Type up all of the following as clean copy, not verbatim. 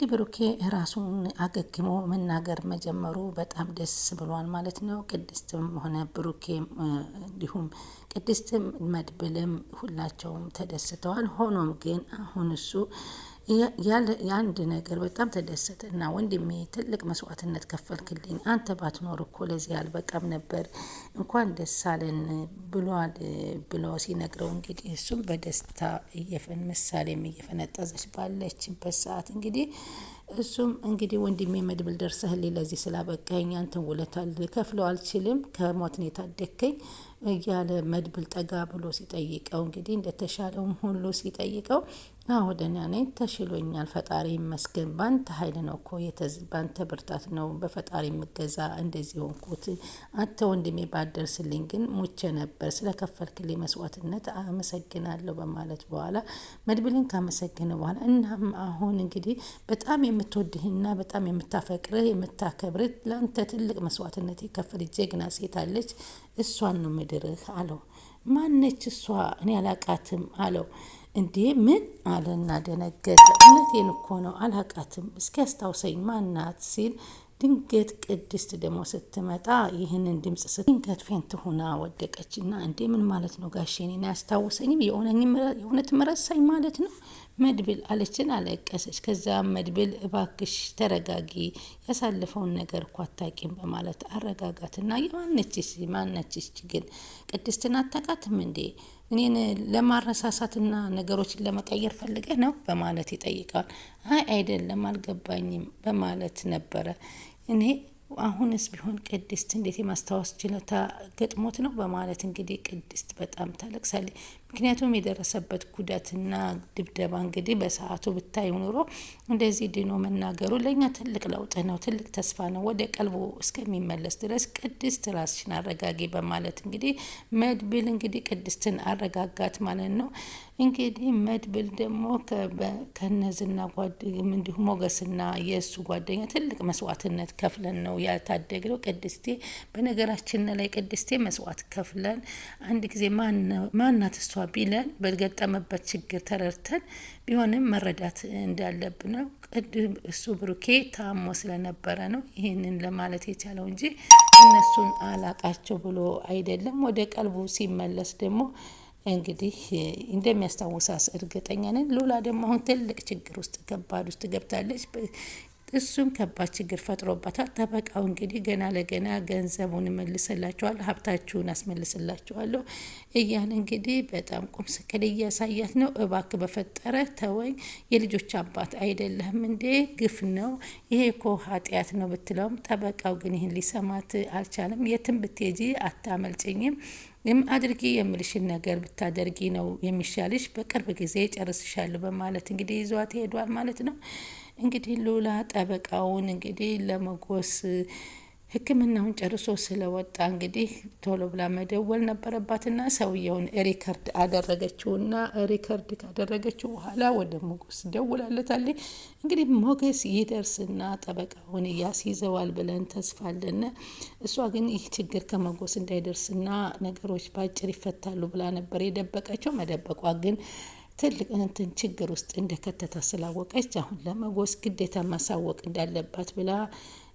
እንግዲህ ብሩኬ ራሱን አገግሞ መናገር መጀመሩ በጣም ደስ ብሏል ማለት ነው። ቅድስትም ሆነ ብሩኬ እንዲሁም ቅድስትም መድብልም ሁላቸውም ተደስተዋል። ሆኖም ግን አሁን እሱ የአንድ ነገር በጣም ተደሰተ እና ወንድሜ ትልቅ መስዋዕትነት ከፈልክልኝ፣ አንተ ባትኖር እኮ ለዚህ አልበቃም ነበር፣ እንኳን ደስ አለን ብሏል ብሎ ሲነግረው እንግዲህ እሱም በደስታ ምሳሌም እየፈነጠዘች ባለችበት ሰዓት እንግዲህ እሱም እንግዲህ ወንድሜ መድብል ደርሰህልኝ ለዚህ ስላበቃኝ አንተን ውለታ ልከፍለው አልችልም፣ ከሞት ነው የታደከኝ እያለ መድብል ጠጋ ብሎ ሲጠይቀው እንግዲህ እንደተሻለውም ሁሉ ሲጠይቀው አዎ ደህና ነኝ፣ ተሽሎኛል፣ ፈጣሪ ይመስገን፣ ባንተ ኃይል ነው እኮ ባንተ ብርታት ነው በፈጣሪ የምገዛ እንደዚህ ሆንኩት፣ አንተ ወንድሜ ባደርስልኝ ግን ሙቼ ነበር፣ ስለከፈልክልኝ መስዋዕትነት አመሰግናለሁ በማለት በኋላ መድብልን ካመሰገነ በኋላ እናም አሁን እንግዲህ በጣም የምትወድህና በጣም የምታፈቅርህ የምታከብርህ ለአንተ ትልቅ መስዋዕትነት የከፈል ጀግና ሴት አለች፣ እሷን ነው ምድርህ አለው። ማነች እሷ? እኔ አላቃትም አለው። እንዴ ምን አለና ደነገጠ። እውነቴን እኮ ነው አላቃትም፣ እስኪ አስታውሰኝ ማናት ሲል ድንገት ቅድስት ደግሞ ስትመጣ ይህንን ድምጽ ድንገት ፌንት ሆና ወደቀችና እንዴ ምን ማለት ነው ጋሼ? እኔን አያስታውሰኝም? የእውነት መረሳኝ ማለት ነው መድብል አለችን፣ አለቀሰች። ከዛም መድብል እባክሽ ተረጋጊ፣ ያሳለፈውን ነገር እኮ አታውቂም በማለት አረጋጋትና ማነችሽ ግን ቅድስትን አታውቃትም እንዴ? እኔን ለማረሳሳትና ነገሮችን ለመቀየር ፈልገህ ነው በማለት ይጠይቃል። አይ አይደለም አልገባኝም በማለት ነበረ። እኔ አሁንስ ቢሆን ቅድስት እንዴት የማስታወስ ችሎታ ገጥሞት ነው በማለት እንግዲህ ቅድስት በጣም ታለቅሳለች። ምክንያቱም የደረሰበት ጉዳትና ድብደባ እንግዲህ በሰዓቱ ብታይ ኑሮ እንደዚህ ድኖ መናገሩ ለእኛ ትልቅ ለውጥ ነው፣ ትልቅ ተስፋ ነው። ወደ ቀልቡ እስከሚመለስ ድረስ ቅድስት ራስሽን አረጋጊ በማለት እንግዲህ መድብል እንግዲህ ቅድስትን አረጋጋት ማለት ነው። እንግዲህ መድብል ደግሞ ከነዝና እንዲሁም ሞገስና የእሱ ጓደኛ ትልቅ መስዋዕትነት ከፍለን ነው ያልታደግነው። ቅድስቴ በነገራችን ላይ ቅድስቴ መስዋዕት ከፍለን አንድ ጊዜ ማናት እሷ ቢለን በገጠመበት ችግር ተረድተን ቢሆንም መረዳት እንዳለብን ነው። እሱ ብሩኬ ታሞ ስለነበረ ነው ይህንን ለማለት የቻለው እንጂ እነሱን አላቃቸው ብሎ አይደለም። ወደ ቀልቡ ሲመለስ ደግሞ እንግዲህ እንደሚያስታውሳስ እርግጠኛ ነን። ሉላ ደግሞ አሁን ትልቅ ችግር ውስጥ ከባድ ውስጥ ገብታለች። እሱም ከባድ ችግር ፈጥሮባታል። ጠበቃው እንግዲህ ገና ለገና ገንዘቡን እመልስላችኋለሁ፣ ሀብታችሁን አስመልስላችኋለሁ እያለ እንግዲህ በጣም ቁም ስቅል እያሳያት ነው። እባክ በፈጠረ ተወኝ፣ የልጆች አባት አይደለህም እንዴ? ግፍ ነው ይሄ እኮ ኃጢአት ነው ብትለውም ጠበቃው ግን ይህን ሊሰማት አልቻለም። የትም ብትሄጂ አታመልጭኝም፣ አድርጊ የምልሽን ነገር ብታደርጊ ነው የሚሻልሽ፣ በቅርብ ጊዜ ጨርስሻለሁ በማለት እንግዲህ ይዟት ሄዷል ማለት ነው። እንግዲህ ሉላ ጠበቃውን እንግዲህ ለመጎስ ሕክምናውን ጨርሶ ስለወጣ እንግዲህ ቶሎ ብላ መደወል ነበረባትና ሰውየውን ሪከርድ አደረገችውና ሪከርድ ካደረገችው በኋላ ወደ ሞገስ ደውላለታለች። እንግዲህ ሞገስ ይደርስና ጠበቃውን ያስይዘዋል ብለን ተስፋ አለን። እሷ ግን ይህ ችግር ከሞገስ እንዳይደርስና ነገሮች ባጭር ይፈታሉ ብላ ነበር የደበቀችው። መደበቋ ግን ትልቅ ችግር ውስጥ እንደከተታ ስላወቀች አሁን ለሞገስ ግዴታ ማሳወቅ እንዳለባት ብላ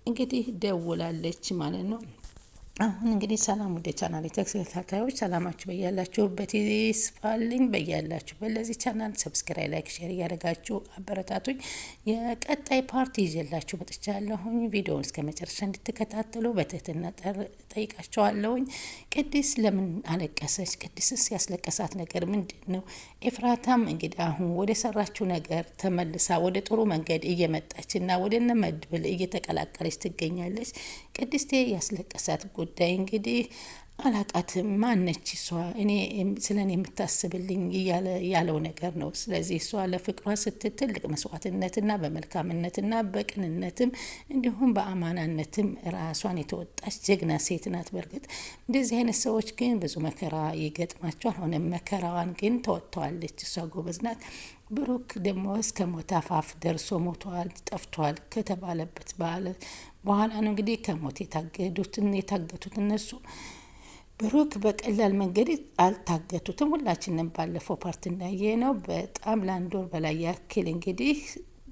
እንግዲህ ደውላለች ማለት ነው። አሁን እንግዲህ ሰላም ወደ ቻናል ተከታታዮች ሰላማችሁ በያላችሁበት ይስፋልኝ። በያላችሁበት ለዚህ ቻናል ሰብስክራይብ፣ ላይክ፣ ሼር እያደረጋችሁ አበረታቱኝ። የቀጣይ ፓርቲ ይዤላችሁ መጥቻለሁኝ። ቪዲዮውን እስከ መጨረሻ እንድትከታተሉ በትህትና ጠይቃችኋለሁኝ። ቅድስት ለምን አለቀሰች? ቅድስትስ ያስለቀሳት ነገር ምንድን ነው? ኤፍራታም እንግዲህ አሁን ወደ ሰራችው ነገር ተመልሳ ወደ ጥሩ መንገድ እየመጣች እና ወደ እነ መድብል እየተቀላቀለች ትገኛለች። ቅድስቴ ያስለቀሳት ጉዳይ እንግዲህ አላቃትም፣ ማነች እሷ? እኔ ስለኔ የምታስብልኝ ያለው ነገር ነው። ስለዚህ እሷ ለፍቅሯ ስትል ትልቅ መስዋዕትነትና በመልካምነትና በቅንነትም እንዲሁም በአማናነትም ራሷን የተወጣች ጀግና ሴት ናት። በእርግጥ እንደዚህ አይነት ሰዎች ግን ብዙ መከራ ይገጥማቸዋል። ሆነ መከራዋን ግን ተወጥተዋለች። እሷ ጎበዝ ናት። ብሩክ ደግሞ እስከ ሞት አፋፍ ደርሶ ሞቷል፣ ጠፍቷል ከተባለበት በኋላ ነው እንግዲህ ከሞት የታገቱት እነሱ። ብሩክ በቀላል መንገድ አልታገቱትም። ሁላችንም ባለፈው ፓርት እንዳየ ነው በጣም ለአንድ ወር በላይ ያክል እንግዲህ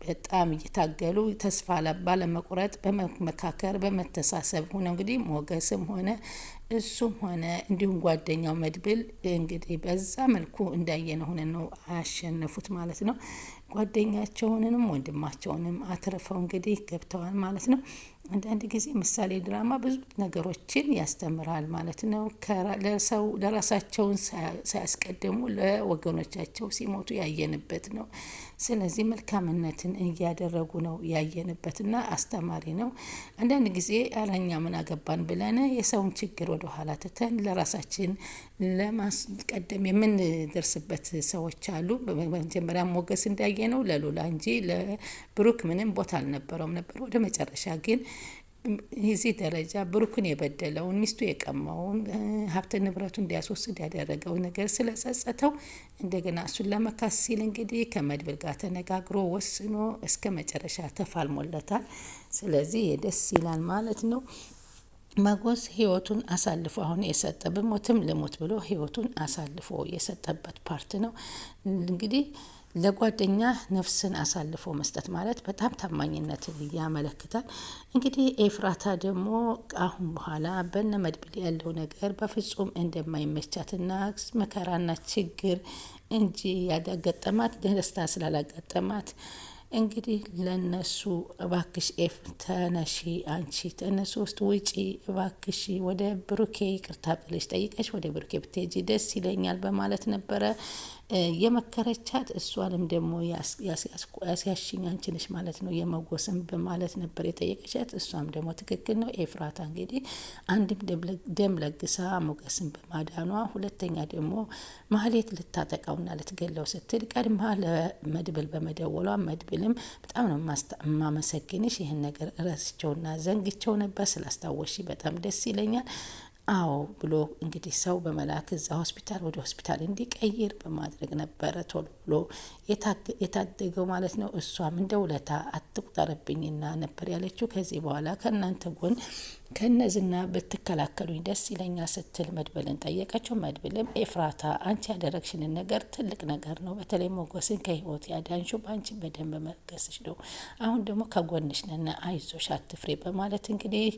በጣም እየታገሉ ተስፋ ባለመቁረጥ በመመካከር በመተሳሰብ ሆነ እንግዲህ ሞገስም ሆነ እሱም ሆነ እንዲሁም ጓደኛው መድብል እንግዲህ በዛ መልኩ እንዳየነ ሆነ ነው አያሸነፉት ማለት ነው። ጓደኛቸውንም ወንድማቸውንም አትርፈው እንግዲህ ገብተዋል ማለት ነው። አንዳንድ ጊዜ ምሳሌ ድራማ ብዙ ነገሮችን ያስተምራል ማለት ነው። ለራሳቸውን ሳያስቀድሙ ለወገኖቻቸው ሲሞቱ ያየንበት ነው። ስለዚህ መልካምነትን እያደረጉ ነው ያየንበትና አስተማሪ ነው። አንዳንድ ጊዜ እኛ ምን አገባን ብለን የሰውን ችግር ወደ ኋላ ትተን ለራሳችን ለማስቀደም የምንደርስበት ሰዎች አሉ። በመጀመሪያ ሞገስ እንዳየ ነው ለሉላ እንጂ ለብሩክ ምንም ቦታ አልነበረውም ነበር። ወደ መጨረሻ ግን እዚህ ደረጃ ብሩክን የበደለውን ሚስቱ የቀማውን ሀብት ንብረቱ እንዲያስወስድ ያደረገው ነገር ስለጸጸተው እንደገና እሱን ለመካስ ሲል እንግዲህ ከመድብል ጋር ተነጋግሮ ወስኖ እስከ መጨረሻ ተፋልሞለታል። ስለዚህ ደስ ይላል ማለት ነው። መጎስ ህይወቱን አሳልፎ አሁን የሰጠ ብሞትም ልሞት ብሎ ህይወቱን አሳልፎ የሰጠበት ፓርት ነው። እንግዲህ ለጓደኛ ነፍስን አሳልፎ መስጠት ማለት በጣም ታማኝነትን ያመለክታል። እንግዲህ ኤፍራታ ደግሞ አሁን በኋላ በነ መድብል ያለው ነገር በፍጹም እንደማይመቻትና መከራና ችግር እንጂ ያጋጠማት ደስታ ስላላጋጠማት እንግዲህ ለነሱ እባክሽ ኤፍ ተነሺ፣ አንቺ ተነሱ ውስጥ ውጪ እባክሽ ወደ ብሩኬ ይቅርታ ብለሽ ጠይቀሽ ወደ ብሩኬ ብትሄጂ ደስ ይለኛል በማለት ነበረ የመከረቻት። እሷንም ደግሞ ያስያሽኝ አንቺ ነሽ ማለት ነው የመጎስም በማለት ነበር የጠየቀቻት። እሷም ደግሞ ትክክል ነው። ኤፍራታ እንግዲህ አንድም ደም ለግሳ ሞገስን በማዳኗ፣ ሁለተኛ ደግሞ ማህሌት ልታጠቃውና ልትገለው ስትል ቀድማ ለመድብል በመደወሏ መድብልም በጣም ነው የማመሰግንሽ፣ ይህን ነገር ረስቸውና ዘንግቸው ነበር ስላስታወሽ በጣም ደስ ይለኛል አዎ ብሎ እንግዲህ ሰው በመላክ እዛ ሆስፒታል ወደ ሆስፒታል እንዲቀይር በማድረግ ነበረ ቶሎ ብሎ የታደገው ማለት ነው። እሷም እንደ ውለታ አትቁጠርብኝና ነበር ያለችው። ከዚህ በኋላ ከእናንተ ጎን ከነዝና ብትከላከሉኝ ደስ ይለኛል ስትል መድብልን ጠየቀችው። መድብልም ኤፍራታ አንቺ ያደረግሽንን ነገር ትልቅ ነገር ነው፣ በተለይ ሞገስን ከህይወት ያዳንሽው በአንቺ በደንብ መገስሽ ነው። አሁን ደግሞ ከጎንሽ ነን፣ አይዞሽ አትፍሬ በማለት እንግዲህ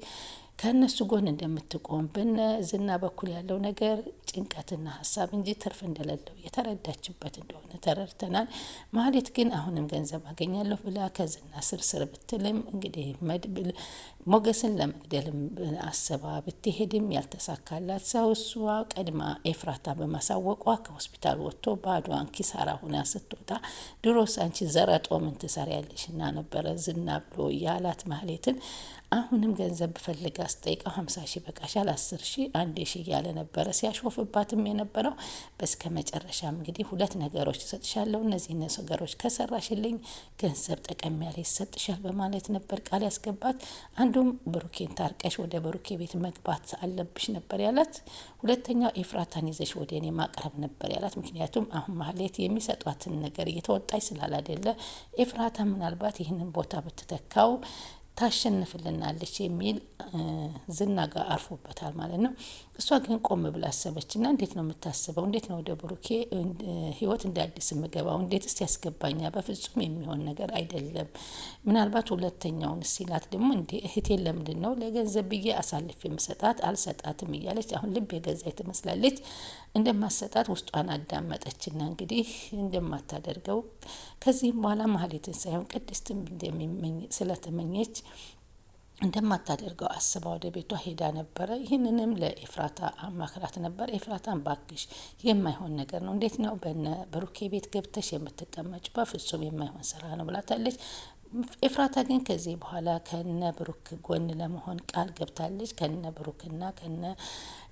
ከእነሱ ጎን እንደምትቆም በነ ዝና በኩል ያለው ነገር ጭንቀትና ሀሳብ እንጂ ትርፍ እንደሌለው የተረዳችበት እንደሆነ ተረድተናል። ማህሌት ግን አሁንም ገንዘብ አገኛለሁ ብላ ከዝና ስርስር ብትልም እንግዲህ መድብል ሞገስን ለመግደልም አስባ ብትሄድም ያልተሳካላት ሰው እሷ ቀድማ ኤፍራታ በማሳወቋ ከሆስፒታል ወጥቶ ባዷን ኪሳራ ሁና ስትወጣ ድሮስ አንቺ ዘረጦ ምን ትሰሪያለሽ እና ነበረ ዝና ብሎ ያላት ማህሌትን አሁንም ገንዘብ ብፈልግ አስጠይቀው 50 ሺህ በቃሻል 10 ሺህ 1 ሺህ እያለ ነበረ ሲያሾፍባትም የነበረው። በስከ መጨረሻም እንግዲህ 2 ነገሮች እሰጥሻለሁ፣ እነዚህ ነገሮች ከሰራሽልኝ ገንዘብ ጠቀም ያለ ይሰጥሻል በማለት ነበር ቃል ያስገባት። አንዱም ብሩኬን ታርቀሽ ወደ ብሩኬ ቤት መግባት አለብሽ ነበር ያላት። ሁለተኛው ኤፍራታን ይዘሽ ወደ እኔ ማቅረብ ነበር ያላት። ምክንያቱም አሁን ማህሌት የሚሰጧትን ነገር እየተወጣች ስላላደለ ኤፍራታ ምናልባት ይህንን ቦታ ብትተካው ታሸንፍልናለች የሚል ዝና ጋር አርፎበታል ማለት ነው። እሷ ግን ቆም ብላ አሰበችና እንዴት ነው የምታስበው? እንዴት ነው ወደ ብሩኬ ህይወት እንደ አዲስ የምገባው? እንዴትስ ያስገባኛል? በፍጹም የሚሆን ነገር አይደለም። ምናልባት ሁለተኛውን ሲላት ደግሞ እንዴ እህቴን ለምንድን ነው ለገንዘብ ብዬ አሳልፍ የምሰጣት? አልሰጣትም እያለች አሁን ልብ የገዛች ትመስላለች። እንደማሰጣት ውስጧን አዳመጠችና እንግዲህ እንደማታደርገው ከዚህም በኋላ ማህሌትን ሳይሆን ቅድስትን ስለተመኘች እንደማታደርገው አስባ ወደ ቤቷ ሄዳ ነበረ። ይህንንም ለኤፍራታ አማክራት ነበር። ኤፍራታን ባክሽ የማይሆን ነገር ነው፣ እንዴት ነው በነ ብሩኬ ቤት ገብተሽ የምትቀመጭ? በፍጹም የማይሆን ስራ ነው ብላታለች። ኤፍራታ ግን ከዚህ በኋላ ከነ ብሩክ ጎን ለመሆን ቃል ገብታለች። ከነ ብሩክና ከነ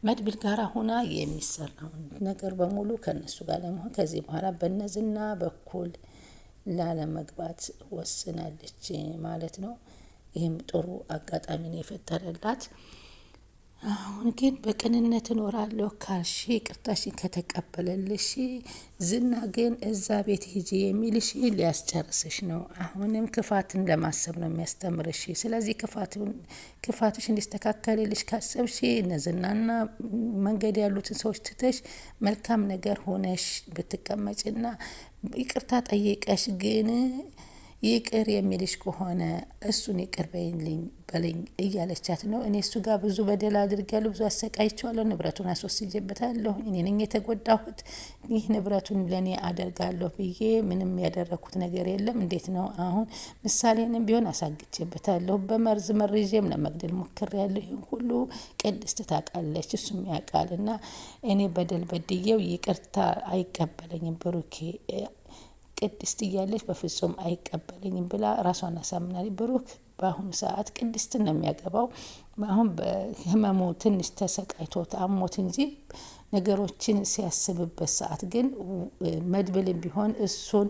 መድብል ጋር ሁና የሚሰራውን ነገር በሙሉ ከነሱ ጋር ለመሆን ከዚህ በኋላ በነዝና በኩል ላለመግባት ወስናለች ማለት ነው። ይህም ጥሩ አጋጣሚ ነው የፈጠረላት። አሁን ግን በቅንነት እኖራለሁ ካልሽ ይቅርታሽን ከተቀበለልሽ ዝና ግን እዛ ቤት ሂጂ የሚልሽ ሊያስጨርስሽ ነው። አሁንም ክፋትን ለማሰብ ነው የሚያስተምርሽ። ስለዚህ ክፋትሽ እንዲስተካከልልሽ ካሰብሽ እነዝናና መንገድ ያሉትን ሰዎች ትተሽ መልካም ነገር ሆነሽ ብትቀመጭና ይቅርታ ጠይቀሽ ግን ይቅር የሚልሽ ከሆነ እሱን ይቅር በለኝ እያለቻት ነው። እኔ እሱ ጋር ብዙ በደል አድርጊያለሁ፣ ብዙ አሰቃይቼዋለሁ፣ ንብረቱን አስወስጄበታለሁ፣ እኔ ነኝ የተጎዳሁት፣ ይህ ንብረቱን ለእኔ አደርጋለሁ ብዬ ምንም ያደረኩት ነገር የለም። እንዴት ነው አሁን ምሳሌንም ቢሆን አሳግቼበታለሁ፣ በመርዝ መርዤም ለመግደል ሞክሬያለሁ። ይህን ሁሉ ቅድስት ታውቃለች፣ እሱም ያውቃል። እና እኔ በደል በድዬው ይቅርታ አይቀበለኝም ብሩኬ፣ ቅድስት እያለች በፍጹም አይቀበለኝም ብላ ራሷን አሳምናለች። ብሩክ በአሁኑ ሰዓት ቅድስትን ነው የሚያገባው። አሁን በህመሙ ትንሽ ተሰቃይቶት አሞት እንጂ ነገሮችን ሲያስብበት ሰዓት ግን መድብልም ቢሆን እሱን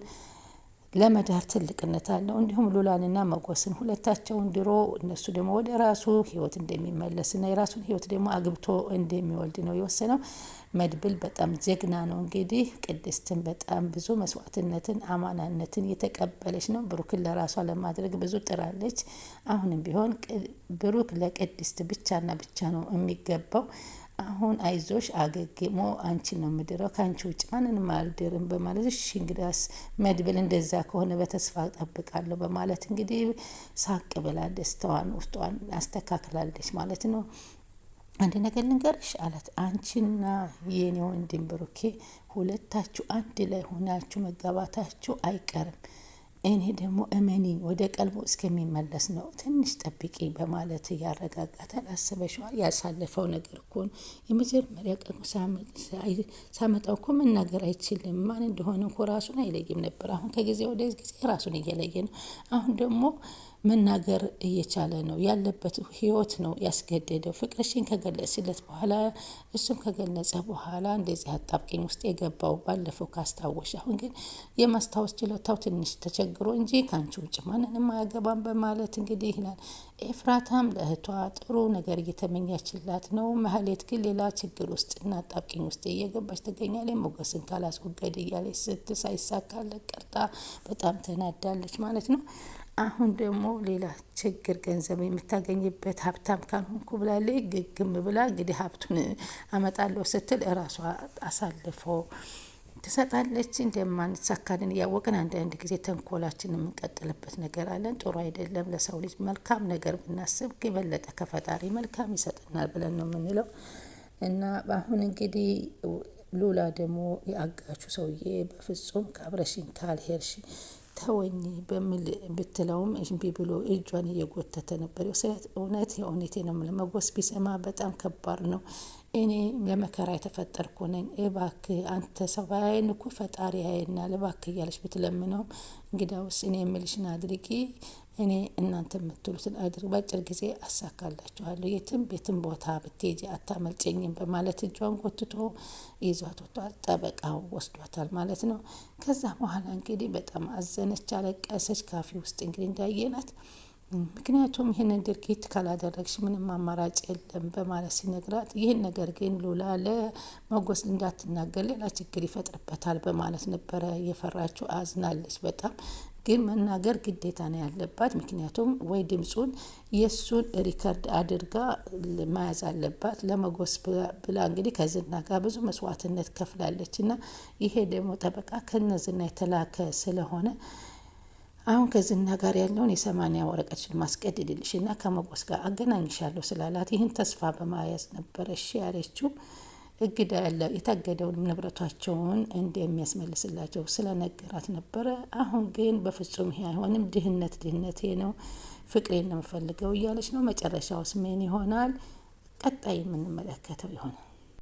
ለመዳር ትልቅነት አለው። እንዲሁም ሉላንና መጎስን ሁለታቸውን ድሮ እነሱ ደግሞ ወደ ራሱ ህይወት እንደሚመለስና የራሱን ህይወት ደግሞ አግብቶ እንደሚወልድ ነው የወሰነው። መድብል በጣም ጀግና ነው። እንግዲህ ቅድስትን በጣም ብዙ መስዋዕትነትን አማናነትን የተቀበለች ነው። ብሩክን ለራሷ ለማድረግ ብዙ ጥራለች። አሁንም ቢሆን ብሩክ ለቅድስት ብቻና ብቻ ነው የሚገባው። አሁን አይዞሽ አገግሞ አንቺን ነው የምድረው፣ ከአንቺ ውጭ ማንንም አልድርም በማለት እሺ እንግዲያስ መድብል እንደዛ ከሆነ በተስፋ ጠብቃለሁ በማለት እንግዲህ ሳቅ ብላ ደስታዋን ውስጧን አስተካክላለች ማለት ነው። አንድ ነገር ልንገርሽ አላት። አንቺና የኔ ወንድም ብሩኬ ሁለታችሁ አንድ ላይ ሆናችሁ መጋባታችሁ አይቀርም። እኔ ደግሞ እመኒኝ ወደ ቀልቦ እስከሚመለስ ነው፣ ትንሽ ጠብቂ በማለት ያረጋጋታል። አስበሽዋል? ያሳለፈው ነገር እኮ ነው። የመጀመሪያ ቀኑ ሳመጣው እኮ መናገር አይችልም፣ ማን እንደሆነ እኮ ራሱን አይለይም ነበር። አሁን ከጊዜ ወደ ጊዜ ራሱን እየለየ ነው። አሁን ደግሞ መናገር እየቻለ ነው። ያለበት ህይወት ነው ያስገደደው። ፍቅርሽን ከገለጽለት በኋላ እሱም ከገለጸ በኋላ እንደዚህ አጣብቂኝ ውስጥ የገባው ባለፈው ካስታወሽ። አሁን ግን የማስታወስ ችሎታው ትንሽ ተቸግሮ እንጂ ከአንቺ ውጭ ማንንም አያገባም በማለት እንግዲህ ይላል። ኤፍራታም ለእህቷ ጥሩ ነገር እየተመኛችላት ነው። ማህሌት ግን ሌላ ችግር ውስጥ እና አጣብቂኝ ውስጥ እየገባች ትገኛለች። ሞገስን ካላስወገድ እያለች ሳይሳካለት ቀርታ በጣም ተናዳለች ማለት ነው። አሁን ደግሞ ሌላ ችግር ገንዘብ የምታገኝበት ሀብታም ካልሆንኩ ብላለች። ግግም ብላ እንግዲህ ሀብቱን አመጣለሁ ስትል እራሷ አሳልፎ ትሰጣለች። እንደማንሳካልን እያወቅን አንዳንድ ጊዜ ተንኮላችን የምንቀጥልበት ነገር አለን። ጥሩ አይደለም። ለሰው ልጅ መልካም ነገር ብናስብ የበለጠ ከፈጣሪ መልካም ይሰጠናል ብለን ነው የምንለው። እና አሁን እንግዲህ ሉላ ደግሞ የአጋቹ ሰውዬ በፍጹም ከአብረሽኝ ካልሄድሽ ተወኝ በሚል ብትለውም እምቢ ብሎ እጇን እየጎተተ ነበር። እውነት የእውነቴ ነው የምልህ መጎስ ቢሰማ በጣም ከባድ ነው። እኔ ለመከራ የተፈጠርኩ ነኝ፣ እባክህ አንተ ሰው ባያየን እኮ ፈጣሪ ያየናል፣ እባክህ እያለች ብትለምነውም እንግዳውስ እኔ የምልሽን አድርጊ፣ እኔ እናንተ የምትሉትን አድርግ፣ በአጭር ጊዜ አሳካላችኋለሁ፣ የትም ቦታ ብትሄጂ አታመልጨኝም በማለት እጇን ጎትቶ ይዟት ወጥቷል። ጠበቃው ወስዷታል ማለት ነው። ከዛ በኋላ እንግዲህ በጣም አዘነች፣ አለቀሰች። ካፌ ውስጥ እንግዲህ እንዳየናት ምክንያቱም ይህንን ድርጊት ካላደረግሽ ምንም አማራጭ የለም በማለት ሲነግራት፣ ይህን ነገር ግን ሉላ ለመጎስ እንዳትናገር ሌላ ችግር ይፈጥርበታል በማለት ነበረ የፈራችው። አዝናለች በጣም ግን መናገር ግዴታ ነው ያለባት። ምክንያቱም ወይ ድምፁን የእሱን ሪከርድ አድርጋ መያዝ አለባት። ለመጎስ ብላ እንግዲህ ከዝና ጋር ብዙ መስዋዕትነት ከፍላለች እና ይሄ ደግሞ ጠበቃ ከነዝና የተላከ ስለሆነ አሁን ከዝና ጋር ያለውን የ80 ወረቀቶችን ማስቀደድልሽ እና ከመጎስ ጋር አገናኝሻለሁ ስላላት ይህን ተስፋ በማያዝ ነበረ እሺ ያለችው። እግዳ ያለ የታገደውን ንብረታቸውን እንደሚያስመልስላቸው ስለነገራት ነበረ። አሁን ግን በፍጹም ይሄ አይሆንም፣ ድህነቴ ነው፣ ፍቅሬን ነው የምፈልገው እያለች ነው። መጨረሻውስ ምን ይሆናል? ቀጣይ የምንመለከተው ይሆናል።